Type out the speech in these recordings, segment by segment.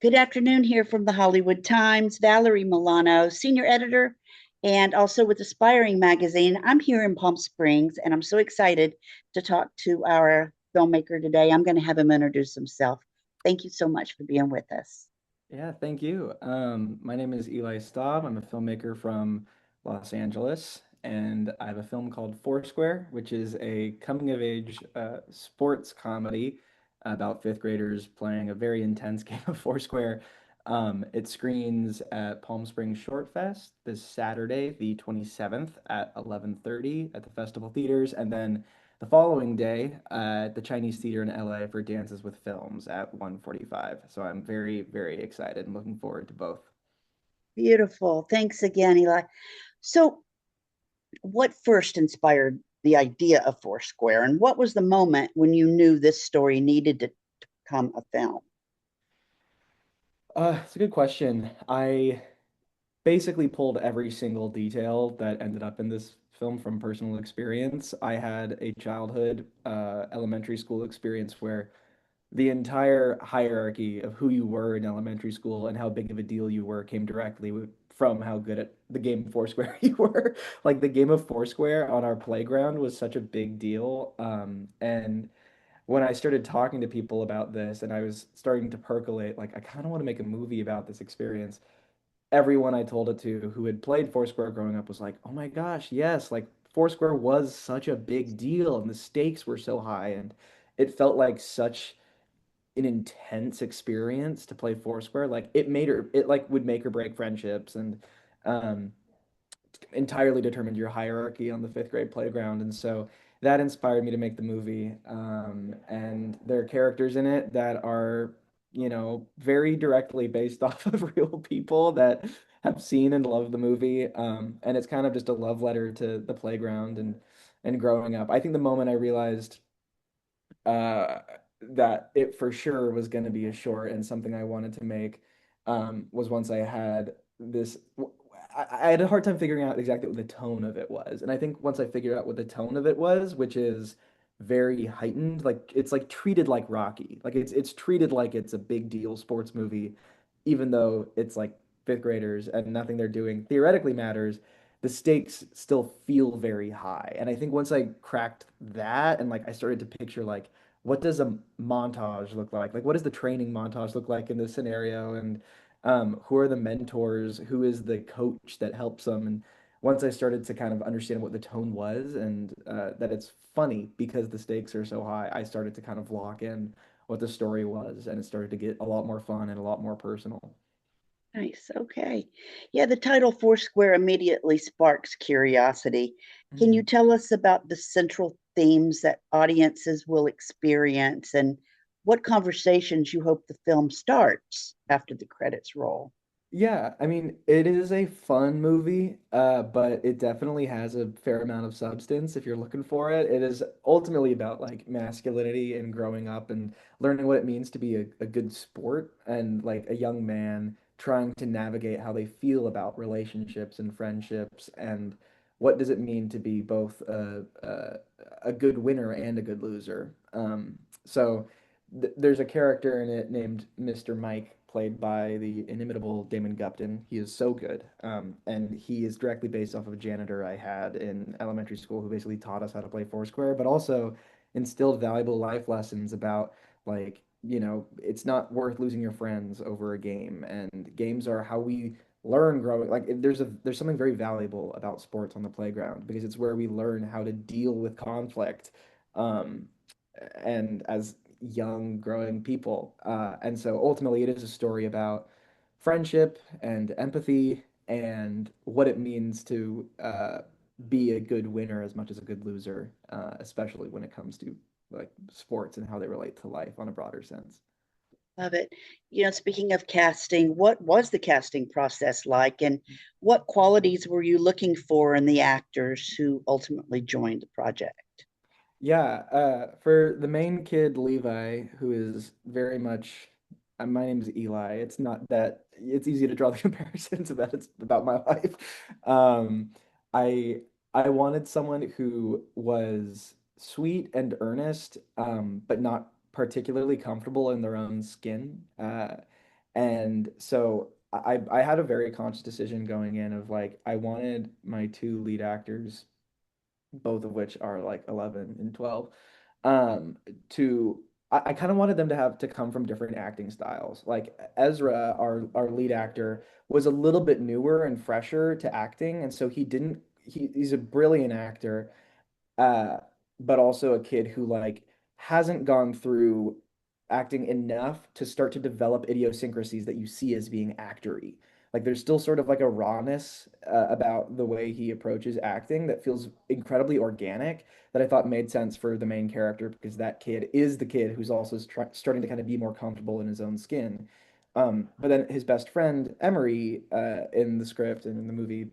Good afternoon here from the Hollywood Times. Valerie Milano, senior editor, and also with Aspiring Magazine. I'm here in Palm Springs, and I'm so excited to talk to our filmmaker today. I'm going to have him introduce himself. Thank you so much for being with us. Yeah, thank you. My name is Eli Staab. I'm a filmmaker from Los Angeles, and I have a film called Foursquare, which is a coming-of-age sports comedy about fifth graders playing a very intense game of Foursquare. It screens at Palm Springs Short Fest this Saturday, the 27th at 11:30 at the Festival Theaters, and then the following day at the Chinese Theater in LA for Dances with Films at 1:45. So I'm very, very excited and looking forward to both. Beautiful. Thanks again, Eli. So, what first inspired the idea of Foursquare, and what was the moment when you knew this story needed to become a film? It's a good question. I basically pulled every single detail that ended up in this film from personal experience. I had a childhood, elementary school experience where the entire hierarchy of who you were in elementary school and how big of a deal you were came directly from how good at the game of Foursquare you were. Like the game of Foursquare on our playground was such a big deal. And when I started talking to people about this and I was starting to percolate, like, I kind of want to make a movie about this experience. Everyone I told it to who had played Foursquare growing up was like, oh my gosh, yes, like Foursquare was such a big deal and the stakes were so high. And it felt like such an intense experience to play Foursquare. Like it like would make or break friendships and um entirely determined your hierarchy on the fifth grade playground. And so that inspired me to make the movie. And there are characters in it that are, very directly based off of real people that have seen and loved the movie. And it's kind of just a love letter to the playground and growing up. I think the moment I realized uh, that it for sure was going to be a short and something I wanted to make was once I had this. I had a hard time figuring out exactly what the tone of it was. And I think once I figured out what the tone of it was, which is very heightened, like it's like treated like Rocky. Like it's treated like it's a big deal sports movie, even though it's like fifth graders and nothing they're doing theoretically matters. The stakes still feel very high. And I think once I cracked that and like I started to picture like what does a montage look like? Like what does the training montage look like in this scenario? And who are the mentors? Who is the coach that helps them? And once I started to kind of understand what the tone was and that it's funny because the stakes are so high, I started to kind of lock in what the story was, and it started to get a lot more fun and a lot more personal. Nice. Okay. Yeah, the title Foursquare immediately sparks curiosity. Can you Mhm. tell us about the central themes that audiences will experience and what conversations you hope the film starts after the credits roll? Yeah, I mean, it is a fun movie, but it definitely has a fair amount of substance if you're looking for it. It is ultimately about like masculinity and growing up and learning what it means to be a good sport and like a young man trying to navigate how they feel about relationships and friendships and what does it mean to be both a good winner and a good loser. So there's a character in it named Mr. Mike, played by the inimitable Damon Gupton. He is so good. And he is directly based off of a janitor I had in elementary school who basically taught us how to play Foursquare, but also instilled valuable life lessons about like, it's not worth losing your friends over a game. And games are how we learn growing. Like there's something very valuable about sports on the playground because it's where we learn how to deal with conflict. Um, and as young growing people. And so ultimately, it is a story about friendship and empathy and what it means to be a good winner as much as a good loser, especially when it comes to like sports and how they relate to life on a broader sense. Love it. Speaking of casting, what was the casting process like, and what qualities were you looking for in the actors who ultimately joined the project? Yeah, for the main kid, Levi, who is very much, my name is Eli. It's not that it's easy to draw the comparisons about it's about my life. Um, I I wanted someone who was sweet and earnest, but not particularly comfortable in their own skin. And so I had a very conscious decision going in of like I wanted my two lead actors, both of which are like 11 and 12, um, to I kind of wanted them to have to come from different acting styles. Like Ezra, our lead actor, was a little bit newer and fresher to acting, and so he's a brilliant actor, uh, but also a kid who like hasn't gone through acting enough to start to develop idiosyncrasies that you see as being actory. Like there's still sort of like a rawness about the way he approaches acting that feels incredibly organic that I thought made sense for the main character because that kid is the kid who's also starting to kind of be more comfortable in his own skin. But then his best friend Emery in the script and in the movie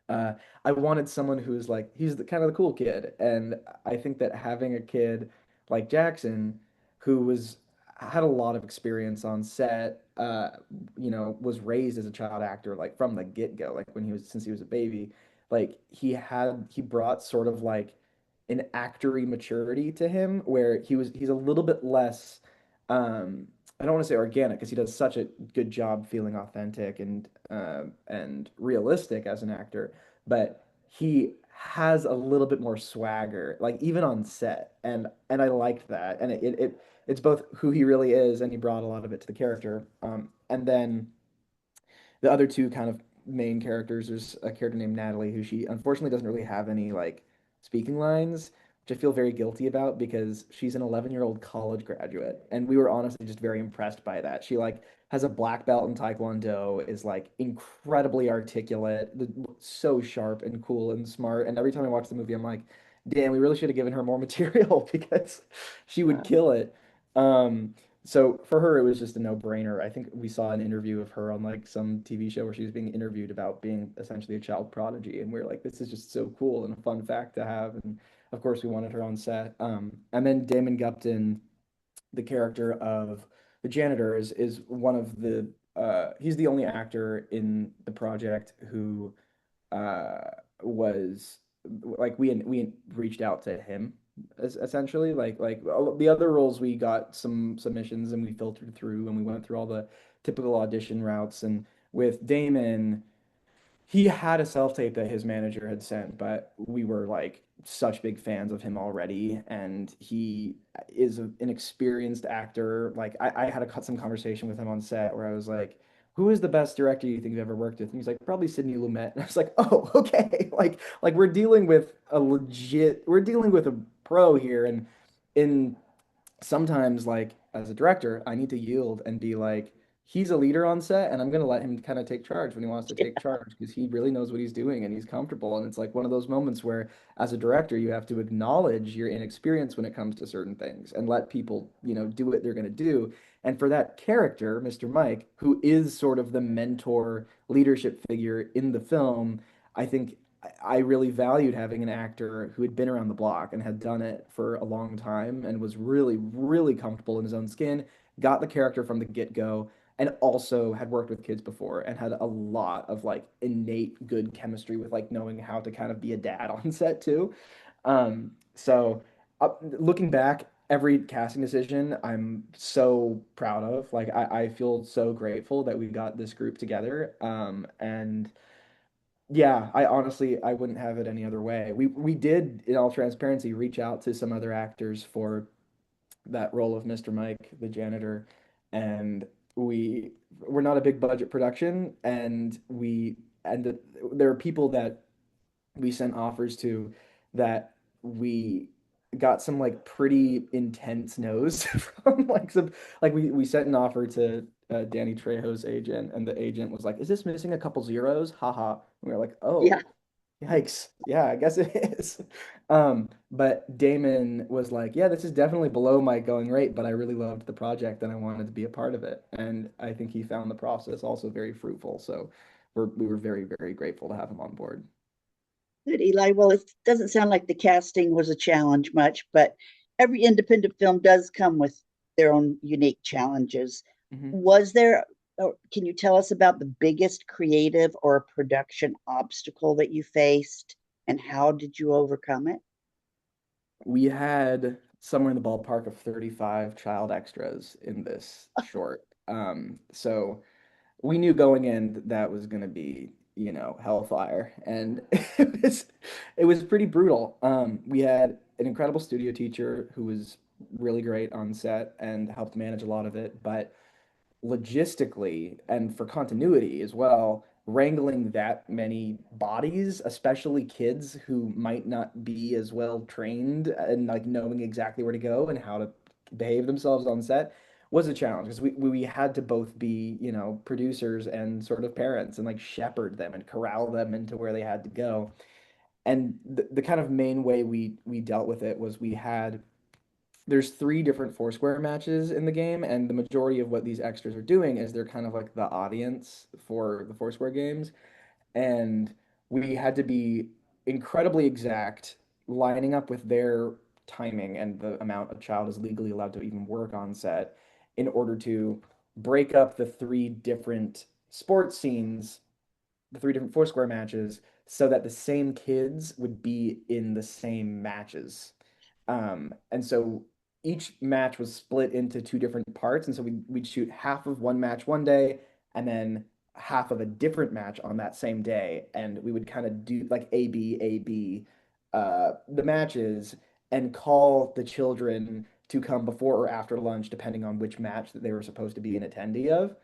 uh, I wanted someone who's like he's the kind of the cool kid, and I think that having a kid like Jackson, who was had a lot of experience on set, was raised as a child actor like from the get-go, like when he was since he was a baby, like he brought sort of like an actory maturity to him where he's a little bit less I don't want to say organic because he does such a good job feeling authentic and realistic as an actor, but he has a little bit more swagger, like even on set, and I liked that, and it's both who he really is, and he brought a lot of it to the character. And then the other two kind of main characters, there's a character named Natalie who she unfortunately doesn't really have any like speaking lines, which I feel very guilty about because she's an 11-year-old college graduate, and we were honestly just very impressed by that. She like has a black belt in Taekwondo, is like incredibly articulate, so sharp and cool and smart. And every time I watch the movie, I'm like, damn, we really should have given her more material because she would Wow. kill it. Um, so for her, it was just a no-brainer. I think we saw an interview of her on like some TV show where she was being interviewed about being essentially a child prodigy, and we are like, this is just so cool and a fun fact to have. And of course, we wanted her on set. And then Damon Gupton, the character of the janitor, is one of the he's the only actor in the project who uh was like we reached out to him essentially like the other roles we got some submissions and we filtered through and we went through all the typical audition routes, and with Damon he had a self-tape that his manager had sent, but we were like such big fans of him already, and he is an experienced actor. Like I had some conversation with him on set where I was like, "Who is the best director you think you've ever worked with?" And he's like, "Probably Sidney Lumet." And I was like, "Oh, okay." Like we're dealing with a pro here, and in sometimes like as a director, I need to yield and be like, he's a leader on set, and I'm gonna let him kind of take charge when he wants to take charge because he really knows what he's doing and he's comfortable. And it's like one of those moments where, as a director, you have to acknowledge your inexperience when it comes to certain things and let people, do what they're gonna do. And for that character, Mr. Mike, who is sort of the mentor leadership figure in the film, I think I really valued having an actor who had been around the block and had done it for a long time and was really, really comfortable in his own skin, got the character from the get-go, and also had worked with kids before and had a lot of like innate good chemistry with like knowing how to kind of be a dad on set too. So looking back, every casting decision I'm so proud of. Like I feel so grateful that we got this group together. And yeah, I honestly I wouldn't have it any other way. We did, in all transparency, reach out to some other actors for that role of Mr. Mike, the janitor, and we're not a big budget production, and there are people that we sent offers to that we got some like pretty intense no's from like some like we sent an offer to Danny Trejo's agent, and the agent was like, "Is this missing a couple zeros?" Haha. We were like, Yeah, "Oh, yikes. Yeah, I guess it is." But Damon was like, "Yeah, this is definitely below my going rate, but I really loved the project and I wanted to be a part of it." And I think he found the process also very fruitful. So we were very, very grateful to have him on board. good, Eli. Well, it doesn't sound like the casting was a challenge much, but every independent film does come with their own unique challenges. Mhm. Was there, or can you tell us about the biggest creative or production obstacle that you faced and how did you overcome it? We had somewhere in the ballpark of 35 child extras in this short. So we knew going in that was going to be, hellfire, and it was pretty brutal. We had an incredible studio teacher who was really great on set and helped manage a lot of it, but logistically and for continuity as well, wrangling that many bodies, especially kids who might not be as well trained and like knowing exactly where to go and how to behave themselves on set was a challenge because we had to both be, producers and sort of parents and like shepherd them and corral them into where they had to go. And the kind of main way we dealt with it was there's three different Foursquare matches in the game, and the majority of what these extras are doing is they're kind of like the audience for the Foursquare games. And we had to be incredibly exact, lining up with their timing and the amount a child is legally allowed to even work on set in order to break up the three different sports scenes, the three different Foursquare matches, so that the same kids would be in the same matches. And so each match was split into two different parts. And so we'd shoot half of one match one day and then half of a different match on that same day. And we would kind of do like A, B, the matches and call the children to come before or after lunch, depending on which match that they were supposed to be an attendee of.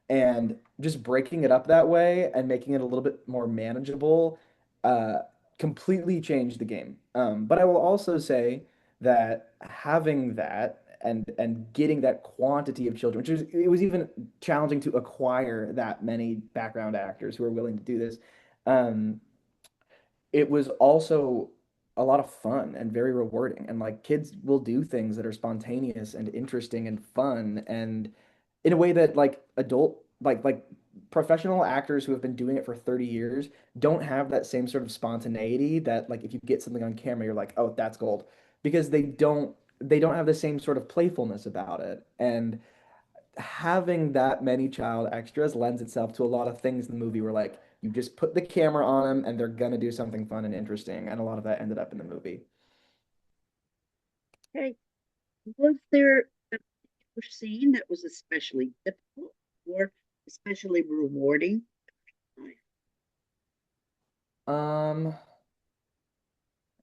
And just breaking it up that way and making it a little bit more manageable uh, completely changed the game. But I will also say that having that and getting that quantity of children, which is it was even challenging to acquire that many background actors who are willing to do this. Um, it was also a lot of fun and very rewarding. And like kids will do things that are spontaneous and interesting and fun and in a way that like like professional actors who have been doing it for 30 years don't have that same sort of spontaneity that like if you get something on camera you're like, "Oh, that's gold." Because they don't have the same sort of playfulness about it. And having that many child extras lends itself to a lot of things in the movie where like you just put the camera on them and they're gonna do something fun and interesting, and a lot of that ended up in the movie. Okay. Was there a scene that was especially difficult or especially rewarding? Um,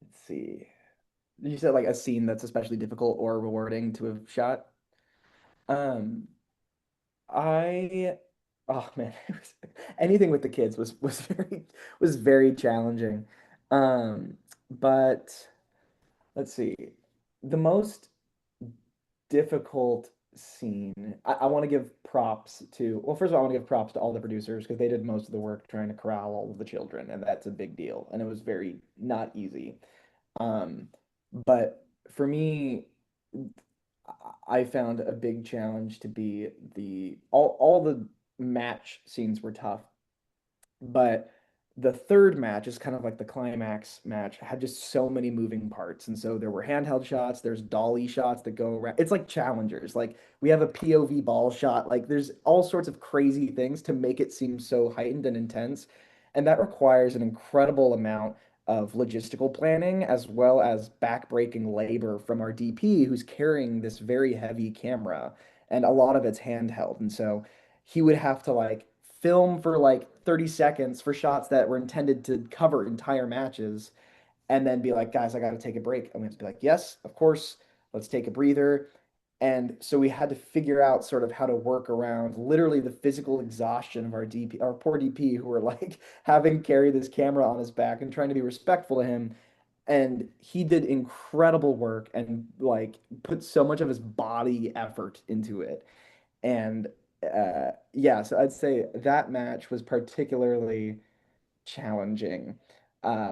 let's see. You said like a scene that's especially difficult or rewarding to have shot. Um, I oh man, anything with the kids was very challenging. But let's see. The most difficult scene. I want to give props to, well, first of all, I want to give props to all the producers because they did most of the work trying to corral all of the children, and that's a big deal. And it was very not easy. Um, but for me, I found a big challenge to be all the match scenes were tough, but the third match is kind of like the climax match, had just so many moving parts. And so there were handheld shots, there's dolly shots that go around. It's like challengers. Like we have a POV ball shot. Like there's all sorts of crazy things to make it seem so heightened and intense. And that requires an incredible amount of logistical planning as well as backbreaking labor from our DP who's carrying this very heavy camera. And a lot of it's handheld. And so he would have to like film for like 30 seconds for shots that were intended to cover entire matches and then be like, guys, I got to take a break. And we have to be like, yes, of course, let's take a breather. And so we had to figure out sort of how to work around literally the physical exhaustion of our DP, our poor DP, who were like having carry this camera on his back and trying to be respectful to him. And he did incredible work and like put so much of his body effort into it. And yeah, so I'd say that match was particularly challenging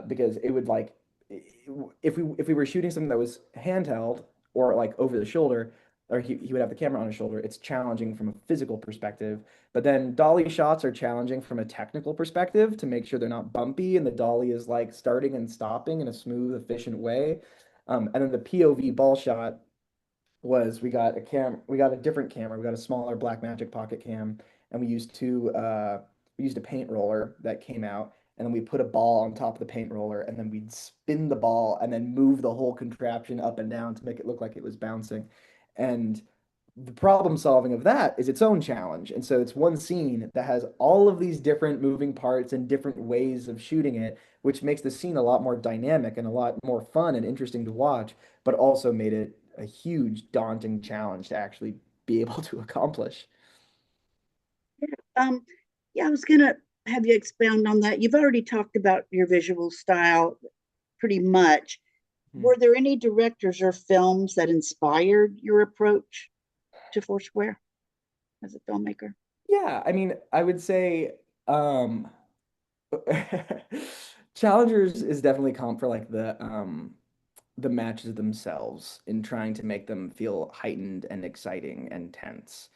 because it would like if we were shooting something that was handheld or like over the shoulder, or he would have the camera on his shoulder, it's challenging from a physical perspective. But then dolly shots are challenging from a technical perspective to make sure they're not bumpy and the dolly is like starting and stopping in a smooth, efficient way. And then the POV ball shot was we got a different camera. We got a smaller Blackmagic pocket cam, and we used a paint roller that came out, and then we put a ball on top of the paint roller, and then we'd spin the ball and then move the whole contraption up and down to make it look like it was bouncing. And the problem solving of that is its own challenge. And so it's one scene that has all of these different moving parts and different ways of shooting it, which makes the scene a lot more dynamic and a lot more fun and interesting to watch, but also made it a huge, daunting challenge to actually be able to accomplish. Um, yeah, I was gonna have you expound on that. You've already talked about your visual style pretty much. Hmm. Were there any directors or films that inspired your approach to Foursquare as a filmmaker? Yeah, I mean, I would say um Challengers is definitely comp for like the matches themselves in trying to make them feel heightened and exciting and tense.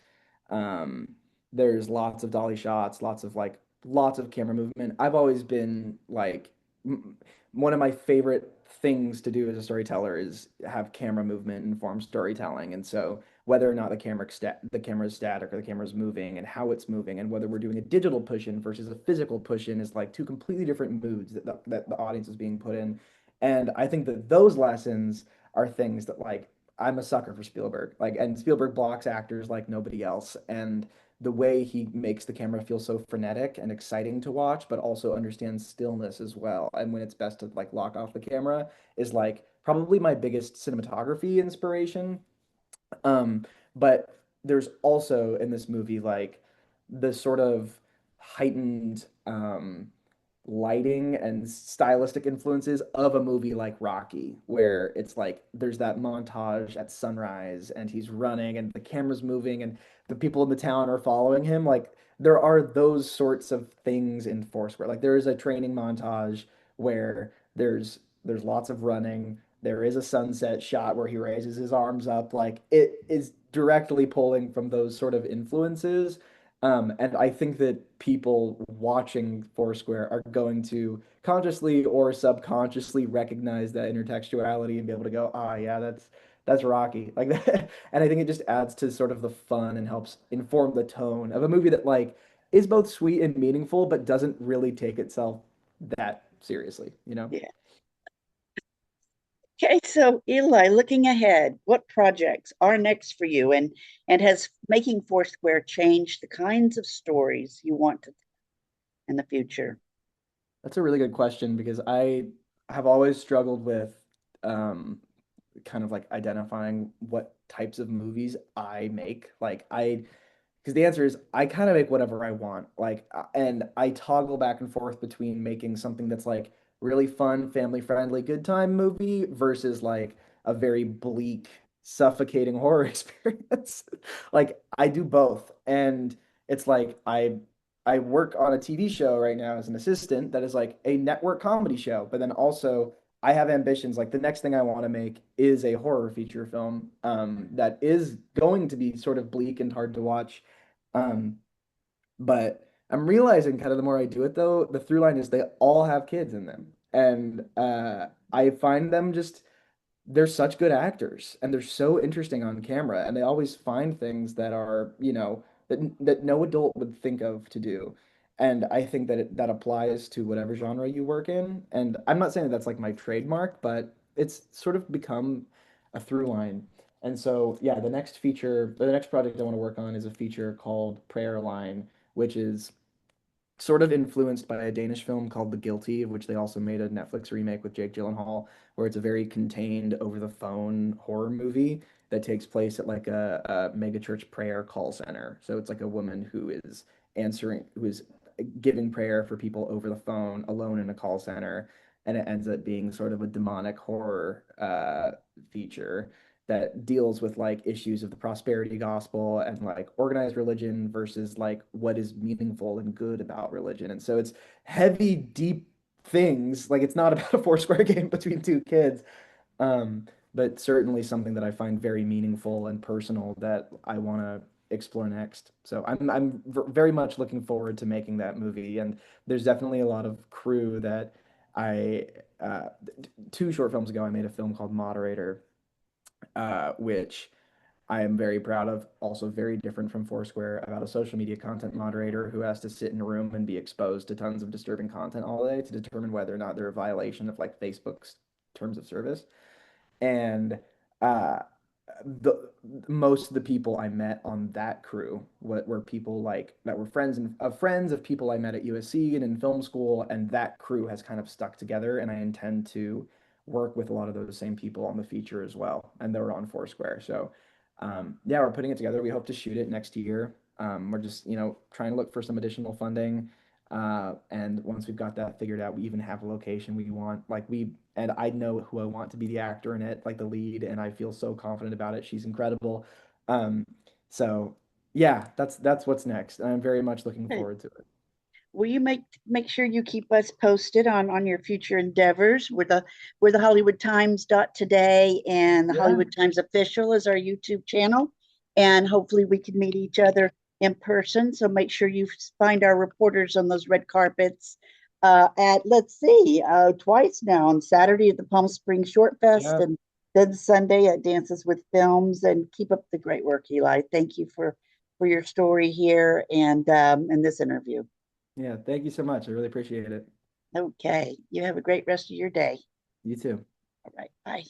Um, there's lots of dolly shots, lots of camera movement. I've always been like m one of my favorite things to do as a storyteller is have camera movement inform storytelling. And so whether or not the camera is static or the camera is moving and how it's moving and whether we're doing a digital push in versus a physical push in is like two completely different moods that the audience is being put in. And I think that those lessons are things that like I'm a sucker for Spielberg. Like, and Spielberg blocks actors like nobody else. And the way he makes the camera feel so frenetic and exciting to watch, but also understands stillness as well. And when it's best to like lock off the camera is like probably my biggest cinematography inspiration. Um, but there's also in this movie like the sort of heightened lighting and stylistic influences of a movie like Rocky, where it's like there's that montage at sunrise and he's running and the camera's moving and the people in the town are following him. Like there are those sorts of things in Foursquare. Like there is a training montage where there's lots of running. There is a sunset shot where he raises his arms up. Like it is directly pulling from those sort of influences, and I think that people watching Foursquare are going to consciously or subconsciously recognize that intertextuality and be able to go, ah, yeah, that's Rocky, like that. And I think it just adds to sort of the fun and helps inform the tone of a movie that like is both sweet and meaningful, but doesn't really take itself that seriously, you know? Yeah. Okay, so Eli, looking ahead, what projects are next for you, and has making Foursquare changed the kinds of stories you want to in the future? That's a really good question because I have always struggled with um, kind of like identifying what types of movies I make. Because the answer is I kind of make whatever I want. And I toggle back and forth between making something that's like really fun, family friendly, good time movie versus like a very bleak, suffocating horror experience. Like I do both. And it's like I work on a TV show right now as an assistant that is like a network comedy show, but then also I have ambitions. Like the next thing I want to make is a horror feature film that is going to be sort of bleak and hard to watch. Um, but I'm realizing kind of the more I do it though, the through line is they all have kids in them. And I find them just they're such good actors and they're so interesting on camera and they always find things that are, that no adult would think of to do. And I think that that applies to whatever genre you work in. And I'm not saying that that's like my trademark, but it's sort of become a through line. And so, yeah, the next project I want to work on is a feature called Prayer Line, which is sort of influenced by a Danish film called The Guilty, of which they also made a Netflix remake with Jake Gyllenhaal, where it's a very contained, over-the-phone horror movie that takes place at like a mega church prayer call center. So it's like a woman who is giving prayer for people over the phone, alone in a call center, and it ends up being sort of a demonic horror feature that deals with like issues of the prosperity gospel and like organized religion versus like what is meaningful and good about religion. And so it's heavy, deep things. Like it's not about a Foursquare game between two kids, um, but certainly something that I find very meaningful and personal that I want to explore next. So I'm very much looking forward to making that movie. And there's definitely a lot of crew that I two short films ago I made a film called Moderator, which I am very proud of. Also, very different from Foursquare, about a social media content moderator who has to sit in a room and be exposed to tons of disturbing content all day to determine whether or not they're a violation of like Facebook's terms of service. And uh, the most of the people I met on that crew were people like that were friends of people I met at USC and in film school, and that crew has kind of stuck together. And I intend to work with a lot of those same people on the feature as well, and they're on Foursquare. So, yeah, we're putting it together. We hope to shoot it next year. We're just trying to look for some additional funding. And once we've got that figured out, we even have a location we want. And I know who I want to be the actor in it, like the lead, and I feel so confident about it. She's incredible. Um, so yeah, that's what's next. I'm very much looking Good. forward to it. Will you make sure you keep us posted on your future endeavors? We're the Hollywood Times dot today, and the Yeah, Hollywood Times official is our YouTube channel, and hopefully we can meet each other in person. So make sure you find our reporters on those red carpets at, let's see, twice now, on Saturday at the Palm Springs Short Fest, yeah, and then Sunday at Dances with Films. And keep up the great work, Eli. Thank you for your story here and this interview. yeah. Thank you so much. I really appreciate it. Okay. You have a great rest of your day. You too. All right. Bye.